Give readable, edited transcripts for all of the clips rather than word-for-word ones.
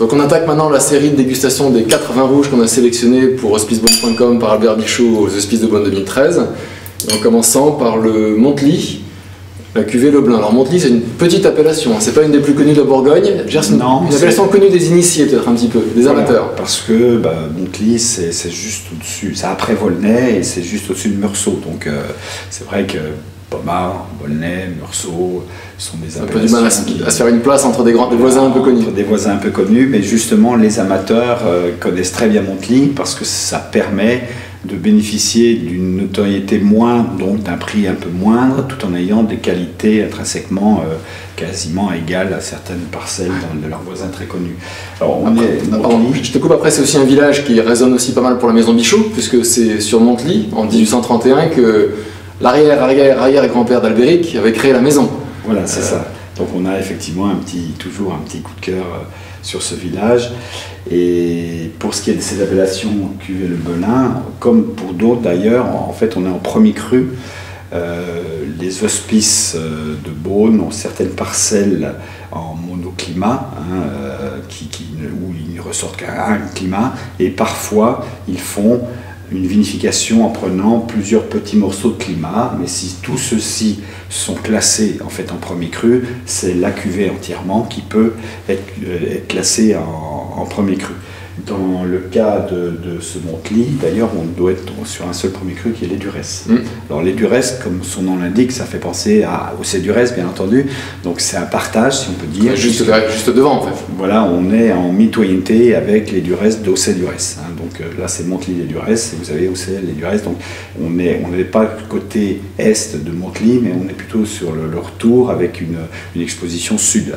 Donc on attaque maintenant la série de dégustation des 4 vins rouges qu'on a sélectionnés pour hospicebonne.com par Albert Bichot aux Hospices de Beaune 2013. Et en commençant par le Montely, la cuvée Leblanc. Alors Montely, c'est une petite appellation, hein. C'est pas une des plus connues de Bourgogne. C'est une appellation connue des initiés peut-être un petit peu, des amateurs. Parce que Montely, c'est juste au-dessus, c'est après Volnay et c'est juste au-dessus de Meursault. Donc c'est vrai que Pommard, Volnay, Meursaut sont des appellations. Un peu du mal à se faire une place entre des voisins un peu connus. Entre des voisins un peu connus, mais justement les amateurs connaissent très bien Montely parce que ça permet de bénéficier d'une notoriété moindre, donc d'un prix un peu moindre, tout en ayant des qualités intrinsèquement quasiment égales à certaines parcelles de leurs voisins très connus. Alors, je te coupe, après c'est aussi un village qui résonne aussi pas mal pour la maison Bichot, puisque c'est sur Montely, en 1831, que l'arrière-grand-père d'Albéric avait créé la maison. Voilà, c'est ça. Donc on a effectivement toujours un petit coup de cœur sur ce village. Et pour ce qui est de ces appellations cuvée Le Belin, comme pour d'autres d'ailleurs, en fait on est en premier cru. Les hospices de Beaune ont certaines parcelles en monoclimat, où il ne ressort qu'un climat, et parfois ils font une vinification en prenant plusieurs petits morceaux de climat, mais si tous ceux-ci sont classés en fait en premier cru, c'est la cuvée entièrement qui peut être classée en premier cru. Dans le cas de ce Montely, d'ailleurs, on doit être sur un seul premier cru qui est les Durès. Alors les Durès, comme son nom l'indique, ça fait penser au Cédurès, bien entendu. Donc c'est un partage, si on peut dire. Juste devant, en fait. Voilà, on est en mitoyenneté avec les Durès d'Auxey-Durès. Donc là, c'est Montely les Durès, et vous avez Auxey les Durès. Donc on n'est pas côté est de Montely, mais on est plutôt sur le retour avec une exposition sud.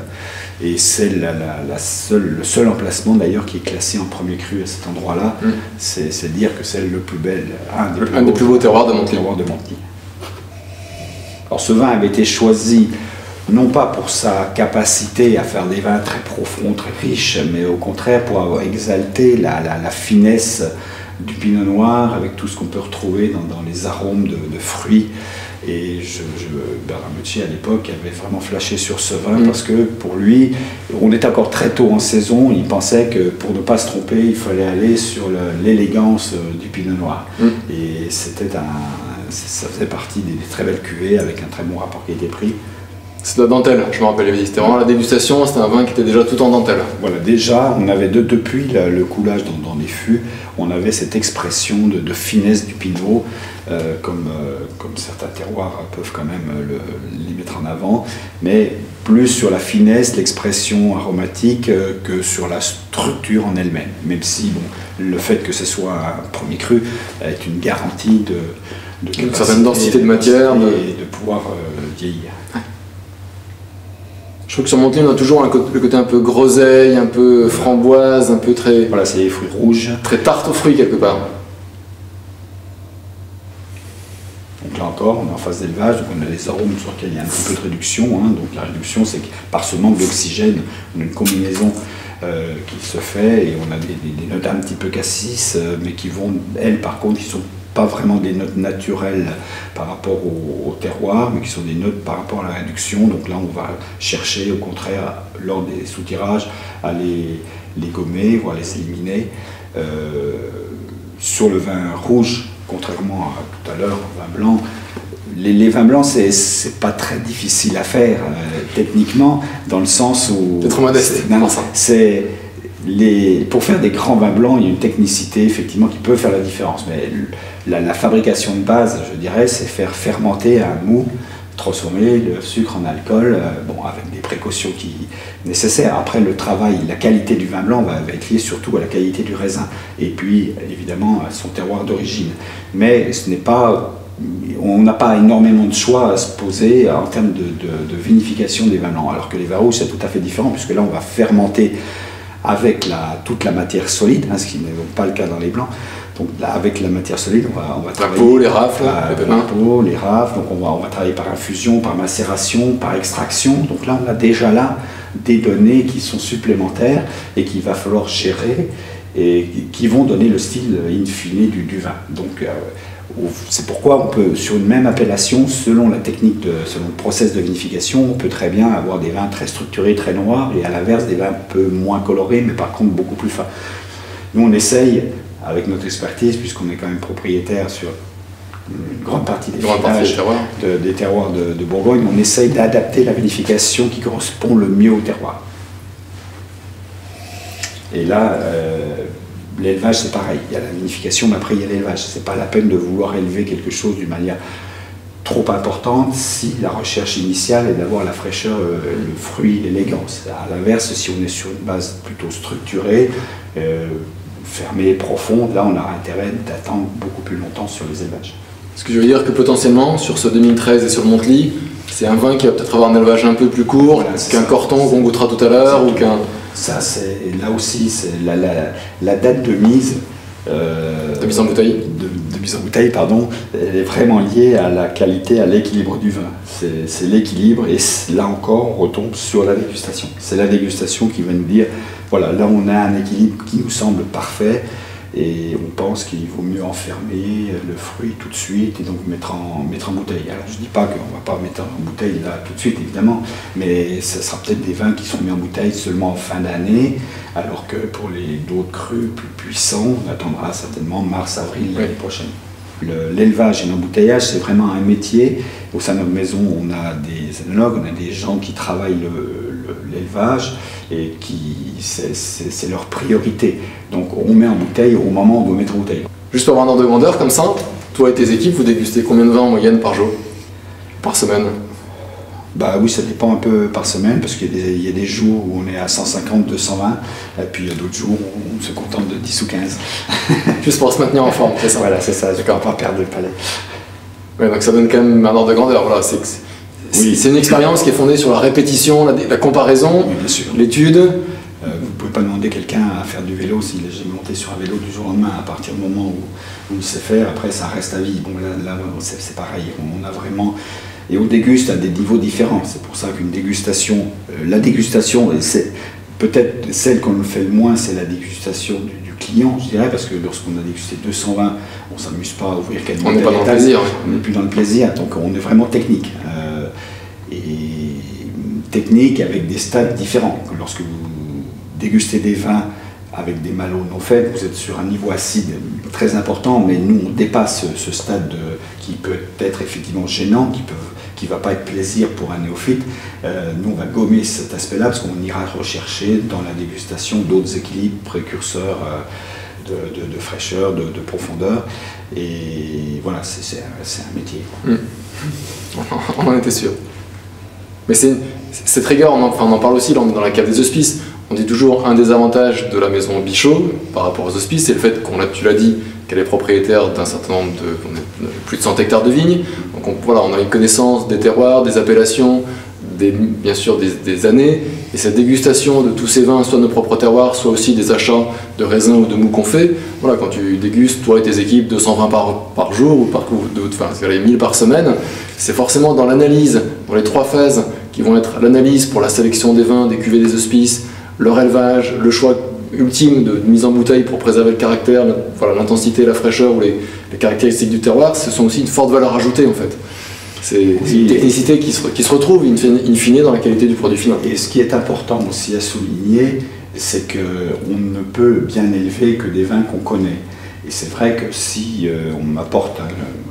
Et c'est le seul emplacement d'ailleurs qui est classé en premier cru à cet endroit-là. C'est dire que c'est le plus bel, un des plus beaux terroirs de Montely. Alors ce vin avait été choisi non pas pour sa capacité à faire des vins très profonds, très riches, mais au contraire pour avoir exalté la finesse du pinot noir avec tout ce qu'on peut retrouver dans les arômes de fruits. Et Bernard Meucci à l'époque avait vraiment flashé sur ce vin parce que pour lui, on était encore très tôt en saison, il pensait que pour ne pas se tromper, il fallait aller sur l'élégance du pinot noir. Et ça faisait partie des très belles cuvées avec un très bon rapport qualité-prix. C'est de la dentelle, je me rappelle, c'était vraiment la dégustation, c'était un vin qui était déjà tout en dentelle. Voilà, déjà, on avait depuis le coulage dans les fûts, on avait cette expression de finesse du pinot, comme certains terroirs peuvent quand même les mettre en avant, mais plus sur la finesse, l'expression aromatique que sur la structure en elle-même, même si le fait que ce soit un premier cru est une garantie de une certaine densité de matière et de pouvoir vieillir. Je trouve que sur Montely, on a toujours le côté un peu groseille, un peu framboise, un peu très... Voilà, c'est les fruits rouges. Très tarte aux fruits quelque part. Donc là encore, on est en phase d'élevage, donc on a les arômes sur lesquels il y a un petit peu de réduction. Donc la réduction, c'est que par ce manque d'oxygène, on a une combinaison qui se fait et on a des notes un petit peu cassis, mais qui vont, elles par contre, qui sont pas vraiment des notes naturelles par rapport au terroir, mais qui sont des notes par rapport à la réduction. Donc là, on va chercher, au contraire, lors des soutirages, à les gommer, voire les éliminer. Sur le vin rouge, contrairement à tout à l'heure, au vin blanc, les vins blancs, c'est pas très difficile à faire techniquement, dans le sens où... C'est trop modeste. Pour faire des grands vins blancs, il y a une technicité effectivement qui peut faire la différence. Mais la fabrication de base, je dirais, c'est faire fermenter un mou, transformer le sucre en alcool, avec des précautions nécessaires. Après, le travail, la qualité du vin blanc va être liée surtout à la qualité du raisin. Et puis, évidemment, à son terroir d'origine. Mais ce n'est pas... On n'a pas énormément de choix à se poser en termes de vinification des vins blancs. Alors que les vins rouges, c'est tout à fait différent, puisque là, on va fermenter avec toute la matière solide, ce qui n'est donc pas le cas dans les blancs. Donc là, avec la matière solide, on va travailler... La peau, les rafles, les rafles, donc on va travailler par infusion, par macération, par extraction. Donc là, on a déjà des données qui sont supplémentaires et qu'il va falloir gérer et qui vont donner le style in fine du vin. Donc c'est pourquoi on peut, sur une même appellation, selon la technique, selon le process de vinification, on peut très bien avoir des vins très structurés, très noirs, et à l'inverse, des vins un peu moins colorés, mais par contre beaucoup plus fins. Nous, on essaye, avec notre expertise, puisqu'on est quand même propriétaire sur une grande partie des terroirs de Bourgogne, on essaye d'adapter la vinification qui correspond le mieux au terroir. Et là, l'élevage, c'est pareil. Il y a la vinification, mais après, il y a l'élevage. Ce n'est pas la peine de vouloir élever quelque chose d'une manière trop importante si la recherche initiale est d'avoir la fraîcheur, le fruit, l'élégance. À l'inverse, si on est sur une base plutôt structurée, fermée, profonde, là, on a intérêt d'attendre beaucoup plus longtemps sur les élevages. Ce que je veux dire que potentiellement, sur ce 2013 et sur le Montely, c'est un vin qui va peut-être avoir un élevage un peu plus court, voilà, qu'un Corton qu'on goûtera tout à l'heure, ou qu'un... Ça, c'est là aussi, c'est la date de mise. De mise en bouteille. De mise en bouteille, pardon, elle est vraiment liée à la qualité, à l'équilibre du vin. C'est l'équilibre, et là encore, on retombe sur la dégustation. C'est la dégustation qui va nous dire, voilà, là on a un équilibre qui nous semble parfait, et on pense qu'il vaut mieux enfermer le fruit tout de suite et donc mettre en bouteille. Alors je ne dis pas qu'on ne va pas mettre en bouteille là tout de suite évidemment, mais ce sera peut-être des vins qui sont mis en bouteille seulement en fin d'année, alors que pour les d'autres crus plus puissants, on attendra certainement mars-avril l'année prochaine. L'élevage et l'embouteillage, c'est vraiment un métier. Au sein de notre maison, on a des œnologues, on a des gens qui travaillent l'élevage et c'est leur priorité. Donc on met en bouteille au moment où on doit mettre en bouteille. Juste pour avoir un ordre de grandeur comme ça, toi et tes équipes, vous dégustez combien de vins en moyenne par jour? Par semaine? Bah oui, ça dépend un peu par semaine, parce qu'il y a des jours où on est à 150, 220, et puis il y a d'autres jours où on se contente de 10 ou 15. Juste pour se maintenir en forme, c'est ça? Voilà, c'est ça, je ne peux pas perdre le palais. Ouais, donc ça donne quand même un ordre de grandeur, voilà. C'est une expérience qui est fondée sur la répétition, la comparaison, l'étude. Vous ne pouvez pas demander quelqu'un à faire du vélo s'il est jamais monté sur un vélo du jour au lendemain. À partir du moment où il sait faire, après ça reste à vie. Bon, là c'est pareil, on a vraiment... Et on déguste à des niveaux différents. C'est pour ça qu'une dégustation, la dégustation, c'est peut-être celle qu'on fait le moins, c'est la dégustation du client, je dirais, parce que lorsqu'on a dégusté 220, on ne s'amuse pas à ouvrir quelques bouteilles. On n'est pas dans le plaisir. On n'est plus dans le plaisir, donc on est vraiment technique. Et technique avec des stades différents. Lorsque vous dégustez des vins avec des malos non faits, vous êtes sur un niveau acide très important, mais nous on dépasse ce stade qui peut être effectivement gênant, qui ne va pas être plaisir pour un néophyte. Nous on va gommer cet aspect-là parce qu'on ira rechercher dans la dégustation d'autres équilibres précurseurs de fraîcheur, de profondeur, et voilà, c'est un métier. On en était sûr. Mais cette rigueur, on en parle aussi dans la cave des hospices. On dit toujours un des avantages de la maison Bichot par rapport aux hospices, c'est le fait tu l'as dit, qu'elle est propriétaire d'un certain nombre de plus de 100 hectares de vignes. Donc voilà, on a une connaissance des terroirs, des appellations, bien sûr des années. Et cette dégustation de tous ces vins, soit nos propres terroirs, soit aussi des achats de raisins ou de mous qu'on fait. Voilà, quand tu dégustes, toi et tes équipes, 220 par jour, ou enfin, 1000 par semaine, c'est forcément dans l'analyse, dans les 3 phases qui vont être l'analyse pour la sélection des vins, des cuvées des hospices, leur élevage, le choix ultime de mise en bouteille pour préserver le caractère, l'intensité, la fraîcheur ou les caractéristiques du terroir, ce sont aussi une forte valeur ajoutée en fait. C'est une technicité qui se retrouve in fine dans la qualité du produit final. Et ce qui est important aussi à souligner, c'est qu'on ne peut bien élever que des vins qu'on connaît. Et c'est vrai que si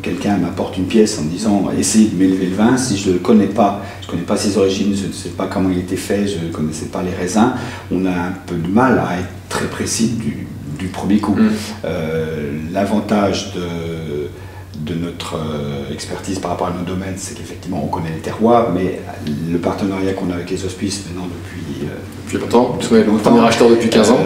quelqu'un m'apporte une pièce en disant « essayez de m'élever le vin », si je ne le connais pas, je ne connais pas ses origines, je ne sais pas comment il était fait, je ne connaissais pas les raisins, on a un peu de mal à être très précis du premier coup. L'avantage de notre expertise par rapport à nos domaines, c'est qu'effectivement on connaît les terroirs, mais le partenariat qu'on a avec les hospices maintenant depuis longtemps, le premier acheteur depuis 15 ans,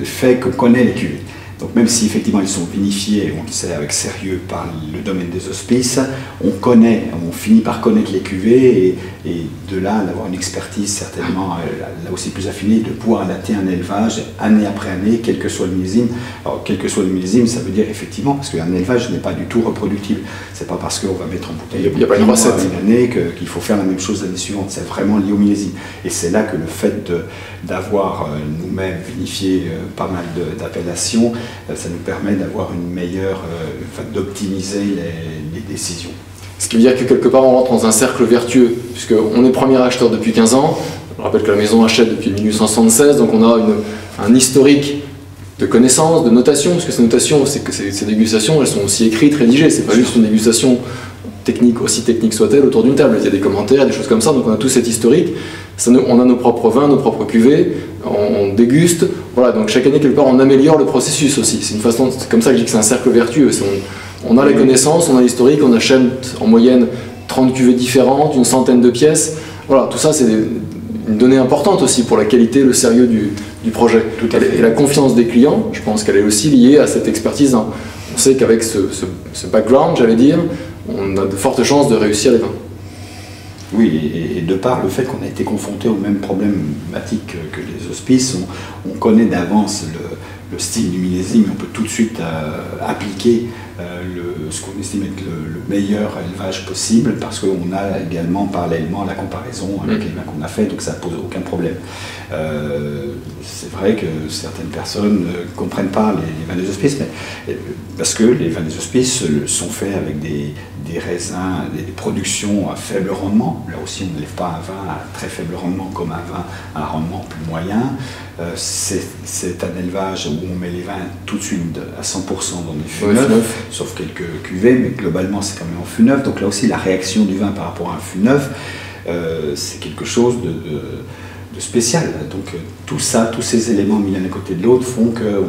fait qu'on connaît les cuvées. Donc même si effectivement ils sont vinifiés, on le sait avec sérieux par le domaine des hospices, on finit par connaître les cuvées et de là d'avoir une expertise certainement là aussi plus affinée, de pouvoir adapter un élevage année après année, quel que soit le millésime. Alors quel que soit le millésime, ça veut dire effectivement, parce qu'un élevage n'est pas du tout reproductible. C'est pas parce qu'on va mettre en bouteille il n'y a pas une recette une année qu'il faut faire la même chose l'année suivante. C'est vraiment lié au millésime. Et c'est là que le fait d'avoir nous-mêmes vinifié pas mal d'appellations ça nous permet d'avoir une meilleure, d'optimiser les décisions. Ce qui veut dire que quelque part on rentre dans un cercle vertueux, puisqu'on est premier acheteur depuis 15 ans, je rappelle que la maison achète depuis 1876, donc on a un historique de connaissances, de notations, parce que ces notations, ces dégustations, elles sont aussi écrites, rédigées, c'est pas juste une dégustation technique, aussi technique soit-elle, autour d'une table, il y a des commentaires, des choses comme ça, donc on a tout cet historique, on a nos propres vins, nos propres cuvées, on déguste, voilà, donc chaque année quelque part on améliore le processus aussi, c'est comme ça que je dis que c'est un cercle vertueux, on a les connaissances, on a l'historique, on achète en moyenne 30 cuvées différentes, une centaine de pièces, voilà, tout ça c'est une donnée importante aussi pour la qualité, le sérieux du projet. Et la confiance des clients, je pense qu'elle est aussi liée à cette expertise. On sait qu'avec ce background, j'allais dire, on a de fortes chances de réussir les vins. Oui, et de par le fait qu'on a été confronté aux mêmes problématiques que les hospices, on connaît d'avance le style du millésime, on peut tout de suite appliquer ce qu'on estime être le meilleur élevage possible, parce qu'on a également parallèlement la comparaison avec les vins qu'on a fait, donc ça ne pose aucun problème. C'est vrai que certaines personnes ne comprennent pas les vins des hospices, parce que les vins des hospices sont faits avec des raisins, des productions à faible rendement. Là aussi, on ne lève pas un vin à très faible rendement comme un vin à un rendement plus moyen. C'est un élevage où on met les vins tout de suite à 100% dans des fûts neufs, sauf quelques cuvées, mais globalement c'est quand même en fût neuf. Donc là aussi, la réaction du vin par rapport à un fût neuf, c'est quelque chose de spécial. Donc tout ça, tous ces éléments mis l'un à côté de l'autre font que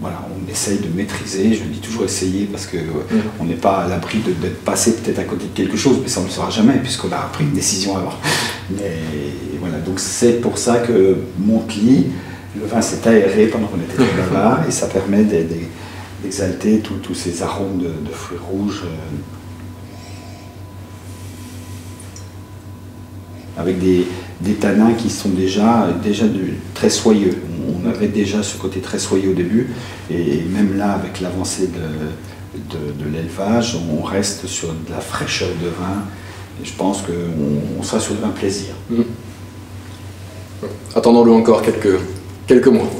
voilà, on essaye de maîtriser, je dis toujours essayer parce qu'on n'est pas à l'abri d'être passé peut-être à côté de quelque chose, mais ça on ne le saura jamais puisqu'on a pris une décision avant. Mais voilà, donc c'est pour ça que Montely, le vin s'est aéré pendant qu'on était très bavard et ça permet d'exalter tous ces arômes de fruits rouges avec des tanins qui sont déjà très soyeux. On avait déjà ce côté très soyeux au début, et même là, avec l'avancée de l'élevage, on reste sur de la fraîcheur de vin, et je pense qu'on sera sur le vin plaisir. Attendons-le encore quelques mois.